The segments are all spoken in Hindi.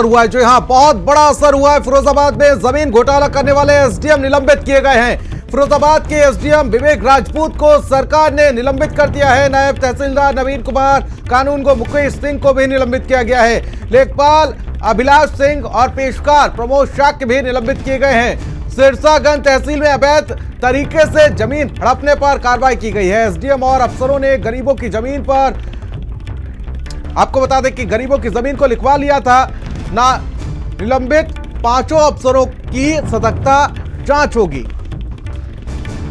हुआ है। जो यहाँ बहुत बड़ा असर हुआ है। फिरोजाबाद में जमीन घोटाला करने वाले एसडीएम निलंबित किए गए हैं। फिरोजाबाद के एसडीएम विवेक राजपूत को सरकार ने निलंबित कर दिया है। नायब तहसीलदार नवीन कुमार, कानूनगो मुकेश सिंह को भी निलंबित किया गया है। लेखपाल अभिलाष सिंह और पेशकार प्रमोद शाक्य भी निलंबित किए गए हैं। सिरसागंज तहसील में अवैध तरीके से जमीन हड़पने पर कार्रवाई की गई है। एसडीएम और अफसरों ने गरीबों की जमीन पर, आपको बता दें कि गरीबों की जमीन को लिखवा लिया था ना। निलंबित पांचों अफसरों की सतर्कता जांच होगी।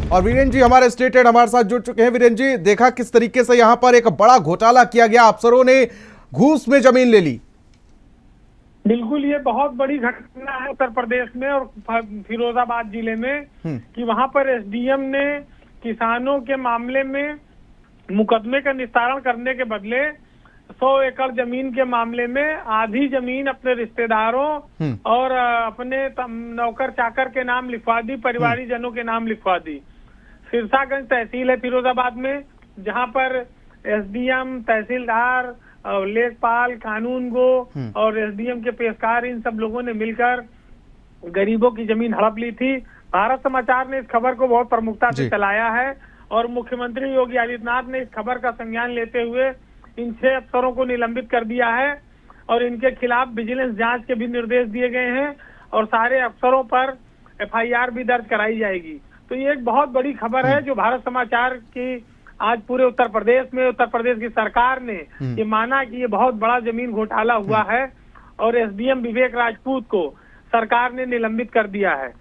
और वीरेंद्र जी हमारे स्टेट हेड हमारे साथ जुड़ चुके हैं। वीरेंद्र जी, देखा किस तरीके से यहां पर एक बड़ा घोटाला किया गया, अफसरों ने घूस में जमीन ले ली। बिल्कुल, ये बहुत बड़ी घटना है उत्तर प्रदेश में और फिरोजाबाद जिले में कि वहां पर एसडीएम ने किसानों के मामले में मुकदमे का निस्तारण करने के बदले 100 एकड़ जमीन के मामले में आधी जमीन अपने रिश्तेदारों और अपने नौकर चाकर के नाम लिखवा दी, परिवारी जनों के नाम लिखवा दी। सिरसागंज तहसील है फिरोजाबाद में, जहां पर एसडीएम, तहसीलदार, लेखपाल, कानूनगो और एसडीएम के पेशकार, इन सब लोगों ने मिलकर गरीबों की जमीन हड़प ली थी। भारत समाचार ने इस खबर को बहुत प्रमुखता से चलाया है और मुख्यमंत्री योगी आदित्यनाथ ने इस खबर का संज्ञान लेते हुए इन 6 अफसरों को निलंबित कर दिया है और इनके खिलाफ विजिलेंस जांच के भी निर्देश दिए गए हैं और सारे अफसरों पर एफआईआर भी दर्ज कराई जाएगी। तो ये एक बहुत बड़ी खबर है जो भारत समाचार की आज पूरे उत्तर प्रदेश में, उत्तर प्रदेश की सरकार ने ये माना कि ये बहुत बड़ा जमीन घोटाला हुआ है और एसडीएम विवेक राजपूत को सरकार ने निलंबित कर दिया है।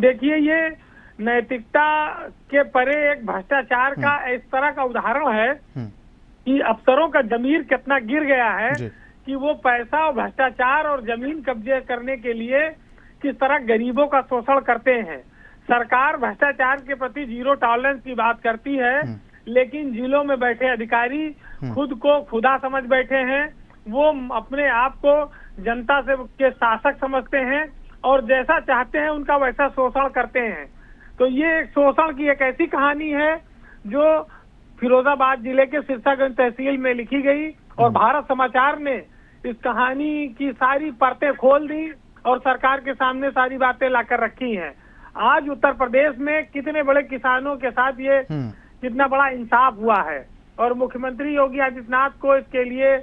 देखिए, ये नैतिकता के परे एक भ्रष्टाचार का इस तरह का उदाहरण है कि अफसरों का जमीर कितना गिर गया है कि वो पैसा और भ्रष्टाचार और जमीन कब्जे करने के लिए किस तरह गरीबों का शोषण करते हैं। सरकार भ्रष्टाचार के प्रति जीरो टॉलरेंस की बात करती है, लेकिन जिलों में बैठे अधिकारी खुद को खुदा समझ बैठे हैं। वो अपने आप को जनता से के शासक समझते हैं और जैसा चाहते हैं उनका वैसा शोषण करते हैं। तो ये एक शोषण की एक ऐसी कहानी है जो फिरोजाबाद जिले के सिरसागंज तहसील में लिखी गई और भारत समाचार ने इस कहानी की सारी परतें खोल दी और सरकार के सामने सारी बातें लाकर रखी हैं। आज उत्तर प्रदेश में कितने बड़े किसानों के साथ ये कितना बड़ा इंसाफ हुआ है और मुख्यमंत्री योगी आदित्यनाथ को इसके लिए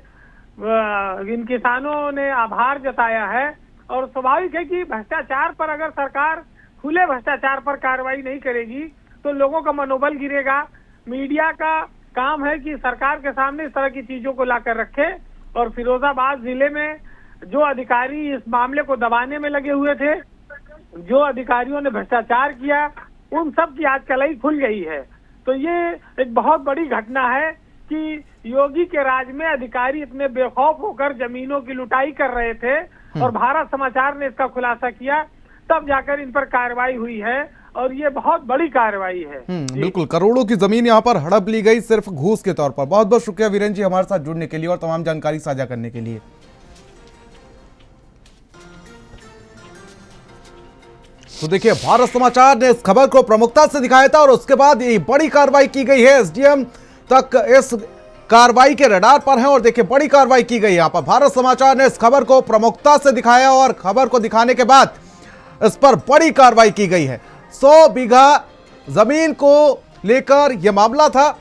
इन किसानों ने आभार जताया है। और स्वाभाविक है कि भ्रष्टाचार पर अगर सरकार खुले भ्रष्टाचार पर कार्रवाई नहीं करेगी तो लोगों का मनोबल गिरेगा। मीडिया का काम है कि सरकार के सामने इस तरह की चीजों को लाकर रखे और फिरोजाबाद जिले में जो अधिकारी इस मामले को दबाने में लगे हुए थे, जो अधिकारियों ने भ्रष्टाचार किया, उन सब की आज कलई खुल गई है। तो ये एक बहुत बड़ी घटना है कि योगी के राज में अधिकारी इतने बेखौफ होकर जमीनों की लुटाई कर रहे थे और भारत समाचार ने इसका खुलासा किया, तब जाकर इन पर कार्रवाई हुई है और ये बहुत बड़ी कार्रवाई है। बिल्कुल, करोड़ों की जमीन यहाँ पर हड़प ली गई सिर्फ घूस के तौर पर। बहुत बहुत शुक्रिया वीरेंद्र जी हमारे साथ जुड़ने के लिए और तमाम जानकारी साझा करने के लिए। तो देखिए, भारत समाचार ने इस खबर को प्रमुखता से दिखाया था और उसके बाद ये बड़ी कार्रवाई की गई है। एसडीएम तक इस कार्रवाई के रडार पर है और देखिए बड़ी कार्रवाई की गई। यहाँ पर भारत समाचार ने इस खबर को प्रमुखता से दिखाया और खबर को दिखाने के बाद इस पर बड़ी कार्रवाई की गई है। 100 बीघा जमीन को लेकर यह मामला था।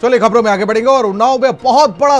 चलिए खबरों में आगे बढ़ेंगे और उन्नाव में बहुत बड़ा